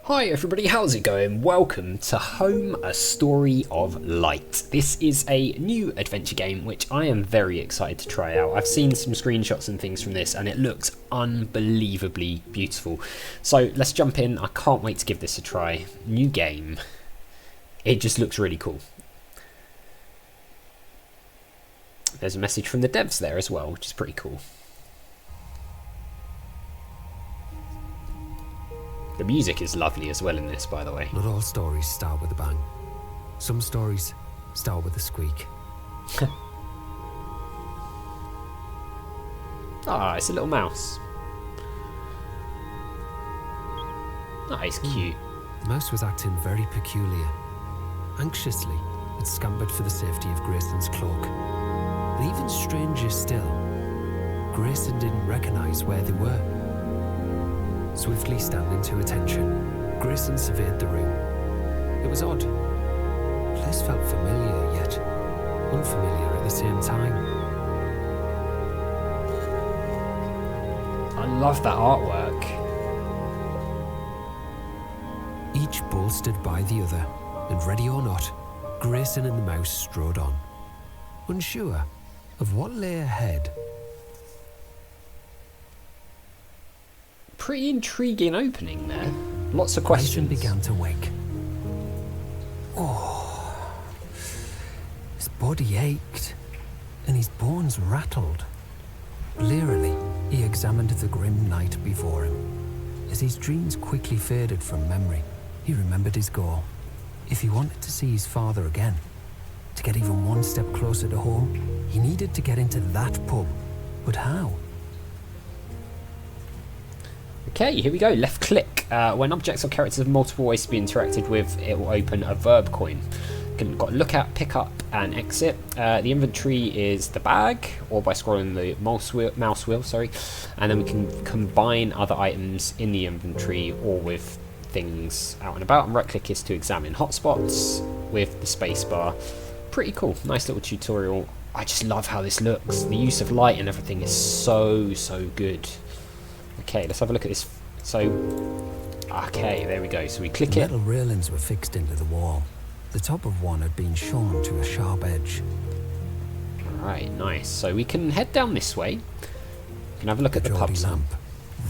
Hi everybody, how's it going? Welcome to Home, a Story of Light. This is a new adventure game which I am very excited to try out. I've seen some screenshots and things from this and it looks unbelievably beautiful. So let's jump in. I can't wait to give this a try. New game. It just looks really cool. There's a message from the devs there as well, which is pretty cool. The music is lovely as well in this, by the way. Not all stories start with a bang. Some stories start with a squeak. Ah, it's a little mouse. Ah, he's cute. The mouse was acting very peculiar. Anxiously, it scampered for the safety of Grayson's cloak. And even stranger still, Grayson didn't recognise where they were. Swiftly standing to attention, Grayson surveyed the room. It was odd. The place felt familiar, yet unfamiliar at the same time. I love that artwork. Each bolstered by the other, and ready or not, Grayson and the mouse strode on, unsure of what lay ahead. Pretty intriguing opening there. Lots of questions. Grayson began to wake. Oh, his body ached, and his bones rattled. Blearily, he examined the grim night before him. As his dreams quickly faded from memory, he remembered his goal. If he wanted to see his father again, to get even one step closer to home, he needed to get into that pub. But how? Okay, here we go. Left click. When objects or characters have multiple ways to be interacted with, it will open a verb coin. Got look at, pick up, and exit. The inventory is the bag, or by scrolling the mouse wheel, and then we can combine other items in the inventory or with things out and about. And right click is to examine hotspots with the space bar. Pretty cool. Nice little tutorial. I just love how this looks. The use of light and everything is so good. Okay, let's have a look at this. So, okay, there we go. So we click it. Metal railings were fixed into the wall. The top of one had been shorn to a sharp edge. Alright, nice. So we can head down this way. We can have a look at the pub lamp.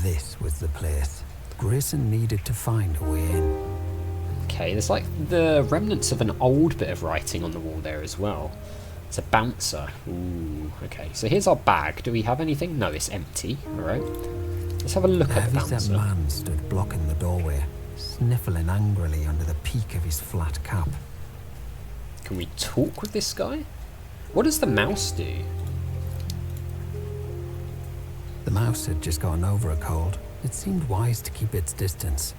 This was the place. Grayson needed to find a way in. Okay, there's like the remnants of an old bit of writing on the wall there as well. It's a bouncer. Ooh, okay. So here's our bag. Do we have anything? No, it's empty. Alright. Let's have a look at the bouncer. That man stood blocking the doorway, sniffling angrily under the peak of his flat cap. Can we talk with this guy? What does the mouse do? The mouse had just gotten over a cold. It seemed wise to keep its distance.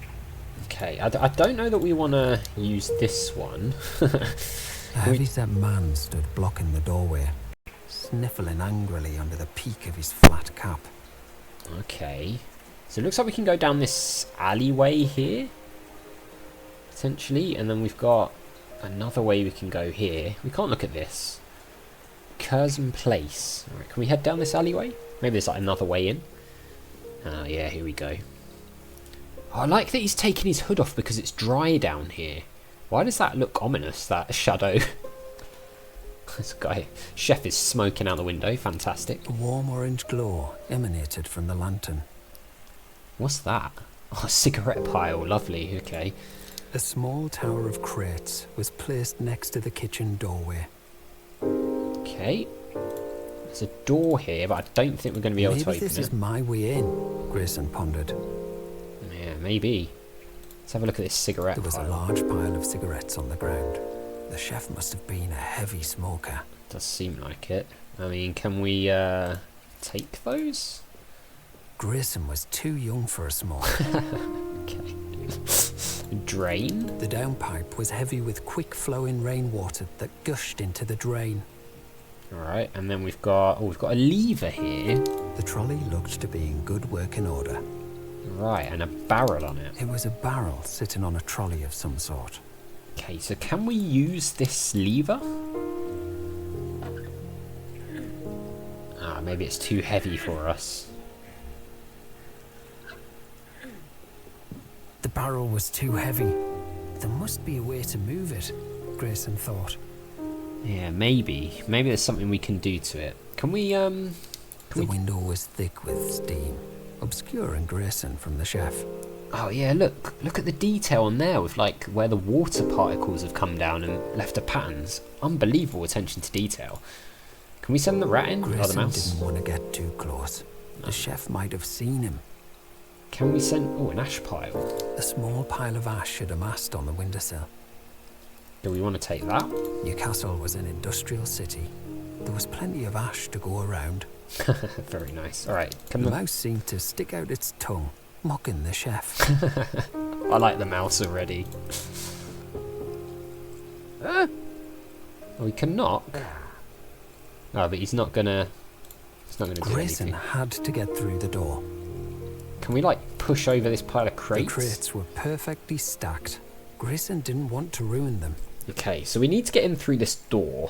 Okay, I don't know that we want to use this one. A heavy-set man stood blocking the doorway, sniffling angrily under the peak of his flat cap. Okay, so it looks like we can go down this alleyway here, potentially, and then we've got another way we can go here. We can't look at this. Curzon Place. Alright, can we head down this alleyway? Maybe there's like another way in. Oh yeah, here we go. Oh, I like that he's taken his hood off because it's dry down here. Why does that look ominous, that shadow? This guy, chef is smoking out the window, fantastic. A warm orange glow emanated from the lantern. What's that? Oh, a cigarette pile, lovely, okay. A small tower of crates was placed next to the kitchen doorway. Okay. There's a door here, but I don't think we're going to be able to open it. Maybe this is my way in, Grayson pondered. Yeah, maybe. Let's have a look at this cigarette pile. There was a large pile of cigarettes on the ground. The chef must have been a heavy smoker. Does seem like it. I mean, can we take those? Grayson was too young for a smoke. Okay. Drain? The downpipe was heavy with quick-flowing rainwater that gushed into the drain. Alright, and then we've got a lever here. The trolley looked to be in good working order. Right, and a barrel on it. It was a barrel sitting on a trolley of some sort. Okay, so can we use this lever? Ah, maybe it's too heavy for us. The barrel was too heavy. There must be a way to move it, Grayson thought. Yeah, maybe. Maybe there's something we can do to it. Can we, The window was thick with steam, obscuring Grayson from the chef. Oh yeah, look at the detail on there with like where the water particles have come down and left the patterns. Unbelievable attention to detail. Can we send the rat in? Grayson Or the mouse? didn't want to get too close. The chef might have seen him. Can we send... Oh, an ash pile. A small pile of ash had amassed on the windowsill. Do we want to take that? Newcastle was an industrial city. There was plenty of ash to go around. Very nice. Alright, come The on. mouse seemed to stick out its tongue, mocking the chef. I like the mouse already. Oh, we can knock. Oh, but he's not gonna do Grayson anything. had to get through the door. Can we like push over this pile of The crates? crates were perfectly stacked. Grayson didn't want to ruin them. Okay, so we need to get in through this door.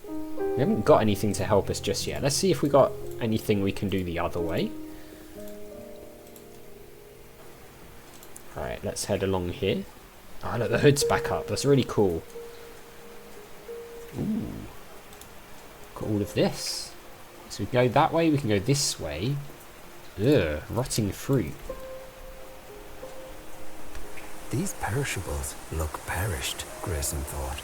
We haven't got anything to help us just yet. Let's see if we got anything we can do the other way. Alright, let's head along here. Oh, look, the hood's back up. That's really cool. Ooh. Got all of this. So we can go that way, we can go this way. Ugh, rotting fruit. These perishables look perished, Grayson thought.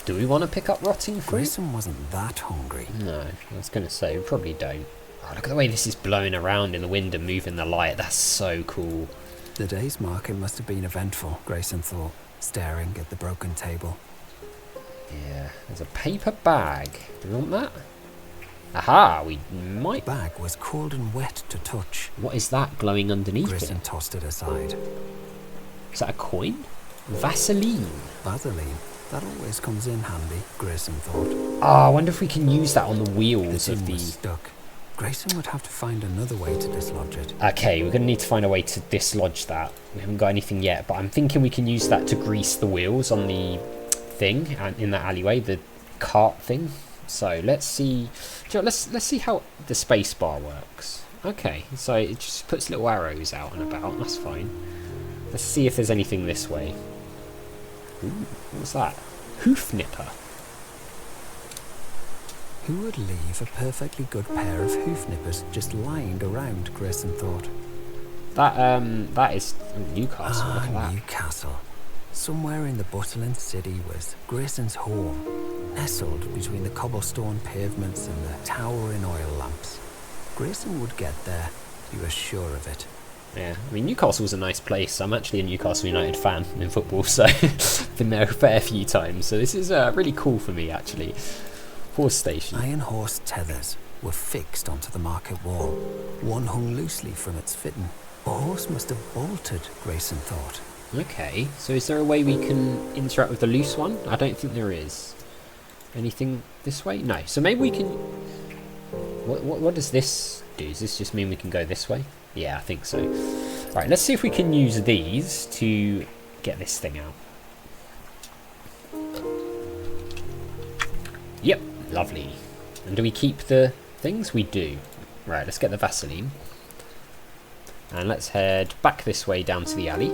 Do we want to pick up rotting fruit? Grayson wasn't that hungry. No, I was going to say, we probably don't. Oh, look at the way this is blowing around in the wind and moving the light. That's so cool. The day's market must have been eventful, Grayson thought, staring at the broken table. Yeah, there's a paper bag. Do we want that? Aha, we might... The bag was cold and wet to touch. What is that glowing underneath Grayson it? tossed it aside. Is that a coin? Vaseline. Vaseline. That always comes in handy, Grayson thought. Oh, I wonder if we can use that on the The wheels tin of the... was stuck. Grayson would have to find another way to dislodge it. Okay, we're going to need to find a way to dislodge that. We haven't got anything yet, but I'm thinking we can use that to grease the wheels on the thing and in that alleyway, the cart thing. So let's see. Do you know, let's see how the space bar works. Okay, so it just puts little arrows out and about. That's fine. Let's see if there's anything this way. Ooh, what's that? Hoof nipper. Who would leave a perfectly good pair of hoof nippers just lying around, Grayson thought. That is Newcastle. Look at that. Newcastle. Somewhere in the bustling city was Grayson's home, nestled between the cobblestone pavements and the towering oil lamps. Grayson would get there, he was sure of it. Yeah, I mean Newcastle's a nice place. I'm actually a Newcastle United fan in football, so been there a fair few times. So this is really cool for me, actually. Horse station. Iron horse tethers were fixed onto the market wall. One hung loosely from its fitting. A horse must have bolted, Grayson thought. Okay, so is there a way we can interact with the loose one? I don't think there is. Anything this way? No. So maybe we can... What does this do? Does this just mean we can go this way? Yeah, I think so. Alright, let's see if we can use these to get this thing out. Yep, lovely. And do we keep the things? We do. Right, let's get the Vaseline. And let's head back this way down to the alley.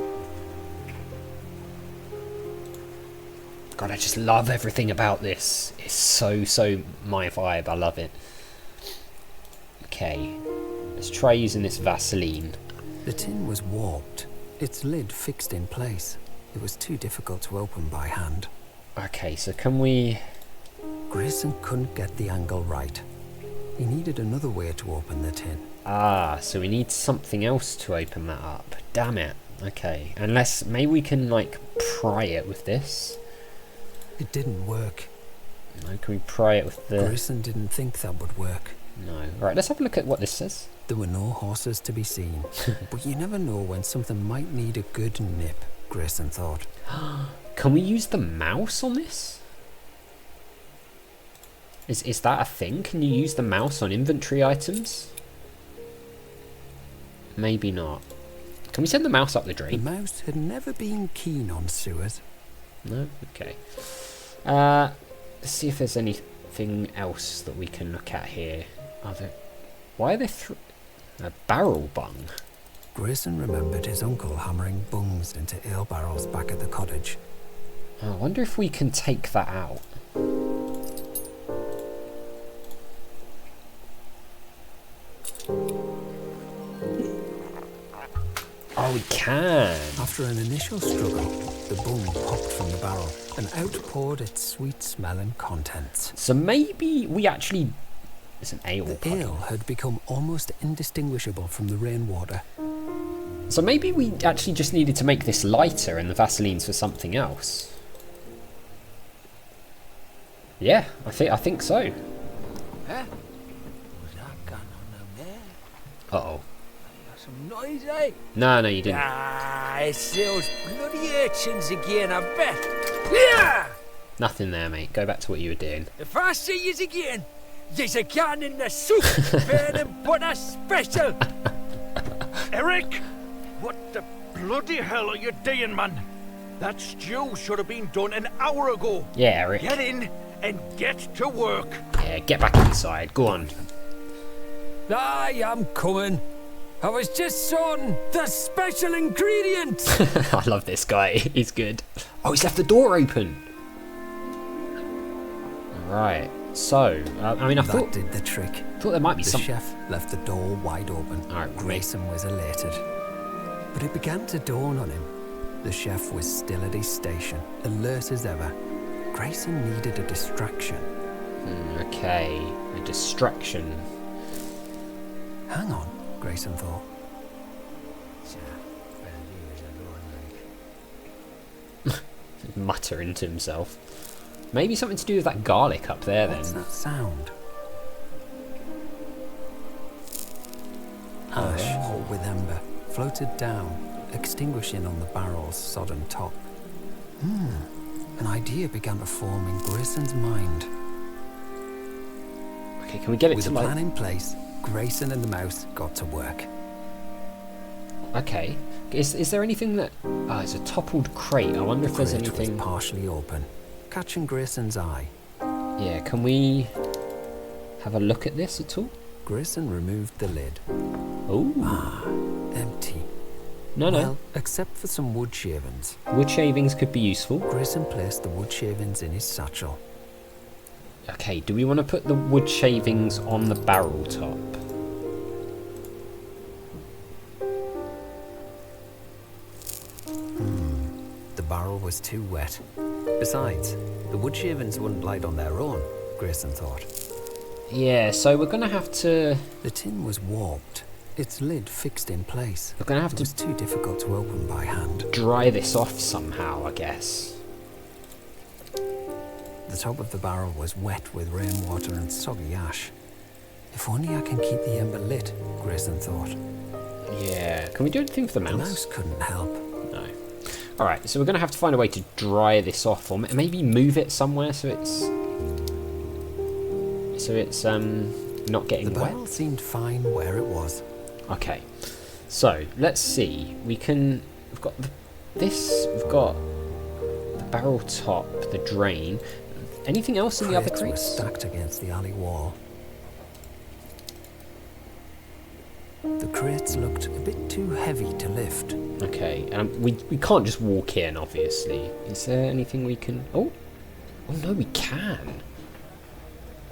God, I just love everything about this. It's so my vibe. I love it. Okay, let's try using this Vaseline. The tin was warped, its lid fixed in place. It was too difficult to open by hand. Okay, so can we... Grayson couldn't get the angle right. He needed another way to open the tin. Ah, so we need something else to open that up. Damn it. Okay, unless maybe we can like pry it with this. It didn't work. No, can we pry it with the... Grayson didn't think that would work. No. Right, let's have a look at what this says. There were no horses to be seen. But you never know when something might need a good nip, Grayson thought. Can we use the mouse on this? Is that a thing? Can you use the mouse on inventory items? Maybe not. Can we send the mouse up the The drain? mouse had never been keen on sewers. No? Okay. Let's see if there's anything else that we can look at here. Why are there a barrel bung? Grayson remembered his uncle hammering bungs into ale barrels back at the cottage. I wonder if we can take that out. Oh, we can. After an initial struggle, the bung popped from the barrel and out poured its sweet-smelling contents. So maybe we actually... It's an ale. The ale had become almost indistinguishable from the rainwater. So maybe we actually just needed to make this lighter and the Vaseline's for something else. Yeah, I think so. Huh? What's that going on down there? Uh-oh. Some noise, eh? No, you didn't. Ah, it's those bloody urchins again, I bet. Yeah! Nothing there, mate. Go back to what you were doing. If I see yous again, yous again in the soup, bread and butter special. Eric! What the bloody hell are you doing, man? That stew should have been done an hour ago. Yeah, Eric. Get in and get to work. Yeah, get back inside. Go on. I am coming. I was just sorting the special ingredient. I love this guy. He's good. Oh, he's left the door open. Right. So, I mean, I thought That did the trick. there might be The some... chef left the door wide open. Alright, Grayson was elated. But it began to dawn on him. The chef was still at his station, alert as ever. Grayson needed a distraction. Okay, a distraction. Hang on, Grayson thought. Muttering to himself. Maybe something to do with that garlic up there then. What's that sound? Ash, hot with ember, floated down, extinguishing on the barrel's sodden top. An idea began to form in Grayson's mind. Okay, can we get it With to a like... plan in place, Grayson and the mouse got to work. Okay. Is there anything that... Oh, it's a toppled crate. I wonder if there's Crate anything... was partially open, catching Grayson's eye. Yeah, can we have a look at this at all? Grayson removed the lid. Oh. Empty. No. Well, except for some wood shavings. Wood shavings could be useful. Grayson placed the wood shavings in his satchel. Okay, do we want to put the wood shavings on the barrel top? The barrel was too wet. Besides, the wood shavings wouldn't light on their own, Grayson thought. Yeah, so we're going to have to... The tin was warped, its lid fixed in place. We're going to have It to was too difficult to open by hand. dry this off somehow, I guess. The top of the barrel was wet with rainwater and soggy ash. If only I can keep the ember lit, Grayson thought. Yeah. Can we do anything for the The mouse? mouse couldn't help. No. Alright, so we're going to have to find a way to dry this off, or maybe move it somewhere so it's... not getting The wet. barrel seemed fine where it was. Okay, so let's see. We've got we've got the barrel top, the drain. Anything else in the other Crates were crates? stacked against the alley wall. The crates looked a bit too heavy to lift. Okay, we can't just walk in, obviously. Is there anything we can... Oh no, we can.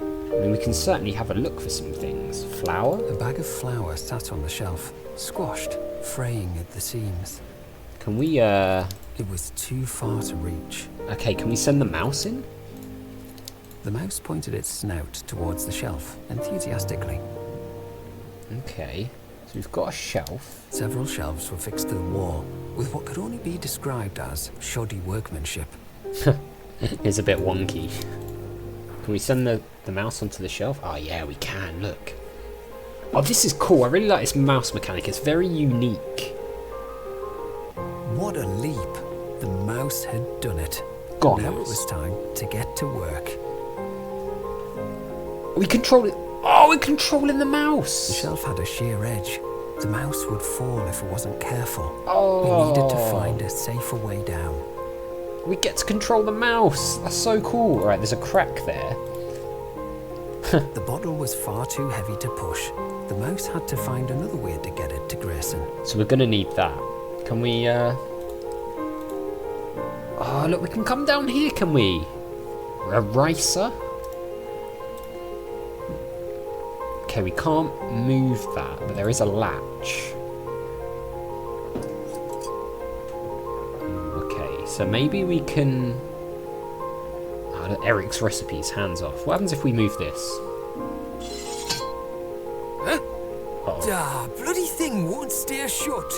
I mean, we can certainly have a look for some things. Flour? A bag of flour sat on the shelf, squashed, fraying at the seams. Can we, It was too far to reach. Okay, can we send the mouse in? The mouse pointed its snout towards the shelf, enthusiastically. Okay, so we've got a shelf. Several shelves were fixed to the wall, with what could only be described as shoddy workmanship. It's a bit wonky. Can we send the mouse onto the shelf? Oh yeah, we can, look. Oh, this is cool. I really like this mouse mechanic. It's very unique. What a leap! The mouse had done it. God, Now mouse. it was time to get to work. We control it. Oh, we're controlling the The mouse. shelf had a sheer edge. The mouse would fall if it wasn't careful. Oh. We needed to find a safer way down. We get to control the mouse. That's so cool. All right, there's a crack there. The bottle was far too heavy to push. The mouse had to find another way to get it to Grayson. So we're going to need that. Can we... Oh, look, we can come down here, can we? A racer? Okay, we can't move that, but there is a latch. Okay, so maybe we can... Oh, Eric's recipes, hands off. What happens if we move this? Ah, bloody thing won't stay shut.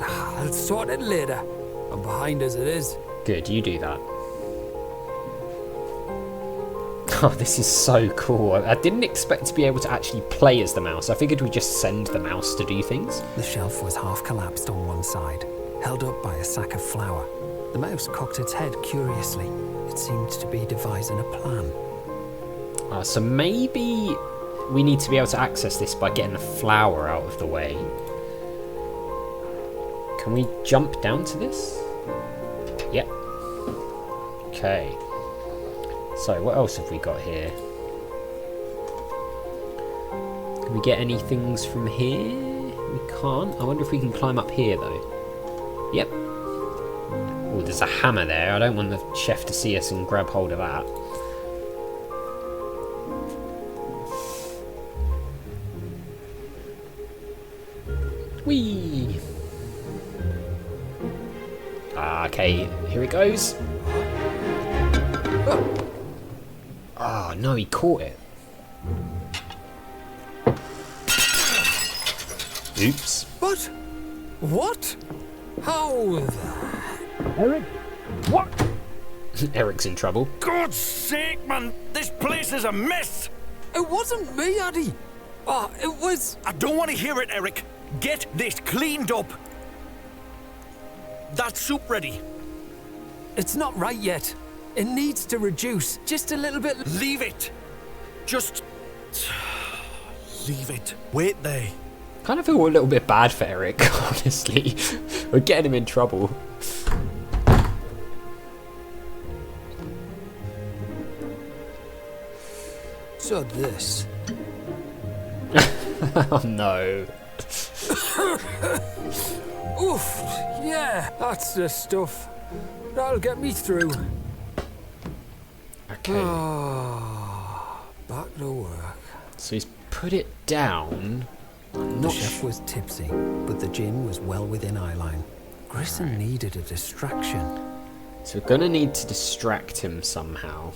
I'll sort it later. I'm behind as it is. Good, you do that. Oh, this is so cool. I didn't expect to be able to actually play as the mouse. I figured we'd just send the mouse to do things. The shelf was half collapsed on one side, held up by a sack of flour. The mouse cocked its head curiously. It seemed to be devising a plan. So maybe we need to be able to access this by getting the flour out of the way. Can we jump down to this? Yep. Okay. So what else have we got here? Can we get any things from here? We can't. I wonder if we can climb up here though. Yep. Oh, there's a hammer there. I don't want the chef to see us and grab hold of that. Whee! Okay, here it goes. Oh, no, he caught it. Oops. What? What? How Eric? What? Eric's in trouble. God's sake, man! This place is a mess! It wasn't me, Addy. Oh, it was... I don't want to hear it, Eric. Get this cleaned up. That soup ready. It's not right yet. It needs to reduce just a little bit. Leave it. Just... leave it. Wait there. Kind of feel a little bit bad for Eric, honestly. We're getting him in trouble. So this... Oh no. Oof, yeah, that's the stuff. That'll get me through. Okay. Back to work. So he's put it down. I'm The not chef sure. was tipsy, but the gin was well within eyeline. Grayson needed a distraction. So we're gonna need to distract him somehow.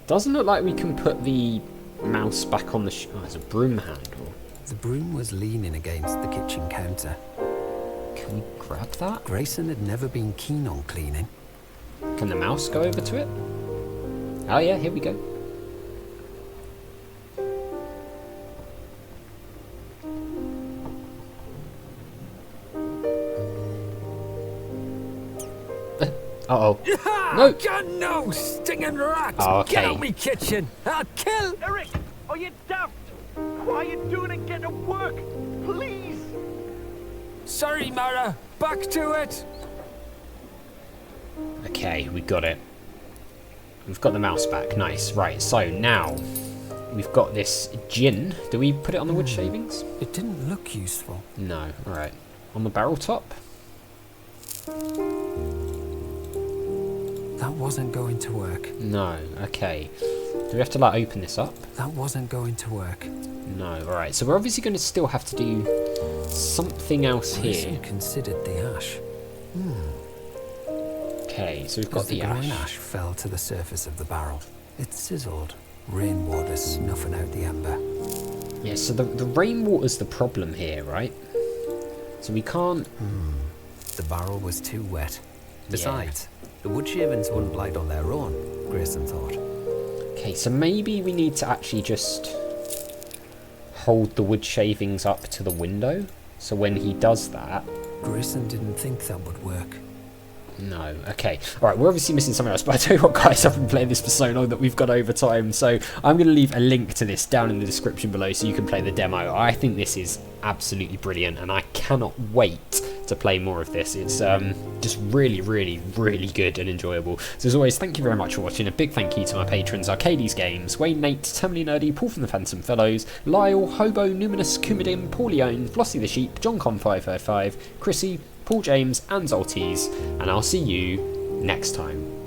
Doesn't look like we can put the mouse back on the... Oh, there's a broom handle. The broom was leaning against the kitchen counter. Can we grab that? Grayson had never been keen on cleaning. Can the mouse go over to it? Oh yeah, here we go. Uh-oh. No! Got no stinging rat! Oh, okay. Get out me kitchen! I'll kill! Eric, are you daft? What are you doing and get to work? Please! Sorry, Mara. Back to it! Okay, we got it. We've got the mouse back. Nice. Right, so now we've got this gin. Do we put it on the wood shavings? It didn't look useful. No. Alright. On the barrel top? That wasn't going to work. No. Okay. Do we have to, like, open this up? That wasn't going to work. No. Alright, so we're obviously going to still have to do something else here. Grayson considered the ash. Okay, so we've got As the glowing ash. ash fell to the surface of the barrel. It sizzled, rainwater snuffing out the ember. Yeah, so the rainwater's the problem here, right? So we can't... The barrel was too wet. Besides, the wood shavings wouldn't light on their own, Grayson thought. Okay, so maybe we need to actually just hold the wood shavings up to the window. So when he does that... Grayson didn't think that would work. No, okay. Alright, we're obviously missing something else, but I tell you what, guys, I've been playing this for so long that we've got over time, so I'm going to leave a link to this down in the description below so you can play the demo. I think this is absolutely brilliant, and I cannot wait to play more of this. It's just really, really, really good and enjoyable. So as always, thank you very much for watching. A big thank you to my patrons: Arcades Games, Wayne, Nate, Terminally Nerdy, Paul from the Phantom Fellows, Lyle, Hobo, Numinous, Kumadim, Paulione, Flossie the Sheep, JohnCon555, Chrissy, Paul James, and Zoltes. And I'll see you next time.